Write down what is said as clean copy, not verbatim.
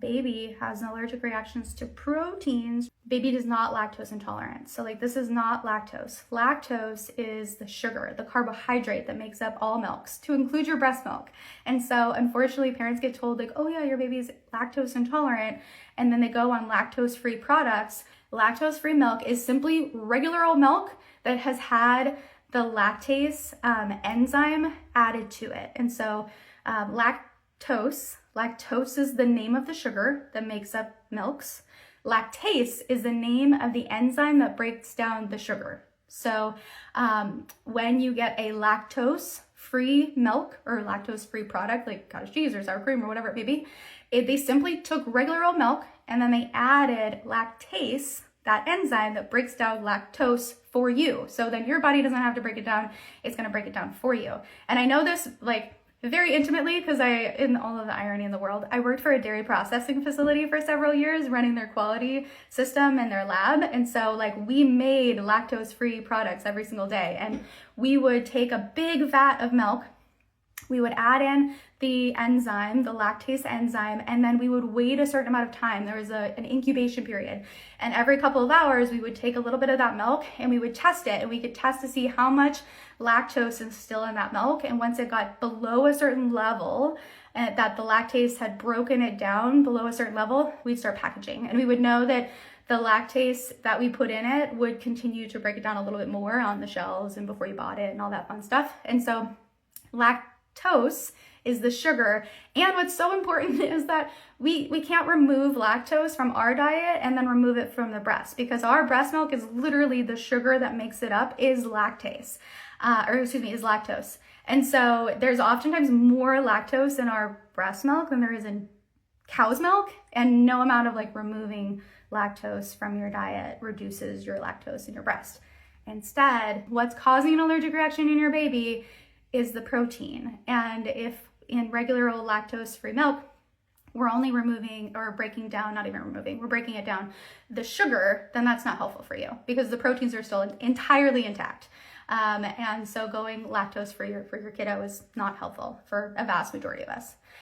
baby has allergic reactions to proteins, baby is not lactose intolerant. So like this is not lactose. Lactose is the sugar, the carbohydrate that makes up all milks, to include your breast milk. And so unfortunately parents get told like, oh yeah, your baby's lactose intolerant, and then they go on lactose-free products. Lactose-free milk is simply regular old milk that has had the lactase enzyme added to it. And so lactose is the name of the sugar that makes up milks. Lactase is the name of the enzyme that breaks down the sugar. So when you get a lactose-free milk or lactose-free product like cottage cheese or sour cream or whatever it may be, they simply took regular old milk and then they added lactase, that enzyme that breaks down lactose for you. So then your body doesn't have to break it down, it's gonna break it down for you. And I know this like very intimately because in all of the irony in the world, I worked for a dairy processing facility for several years running their quality system and their lab. And so like we made lactose-free products every single day. And we would take a big vat of milk, we would add in the enzyme, the lactase enzyme, and then we would wait a certain amount of time. There was an incubation period. And every couple of hours, we would take a little bit of that milk and we would test it. And we could test to see how much lactose is still in that milk. And once it got below a certain level, that the lactase had broken it down below a certain level, we'd start packaging. And we would know that the lactase that we put in it would continue to break it down a little bit more on the shelves and before you bought it and all that fun stuff. And so lactose is the sugar. And what's so important is that we can't remove lactose from our diet and then remove it from the breast, because our breast milk is literally the sugar that makes it up is lactase, is lactose. And so there's oftentimes more lactose in our breast milk than there is in cow's milk, and no amount of like removing lactose from your diet reduces your lactose in your breast. Instead, what's causing an allergic reaction in your baby is the protein. And if in regular old lactose-free milk, we're only removing or breaking down, not even removing, we're breaking it down, the sugar, then that's not helpful for you because the proteins are still entirely intact. And so going lactose-free for your kiddo is not helpful for a vast majority of us.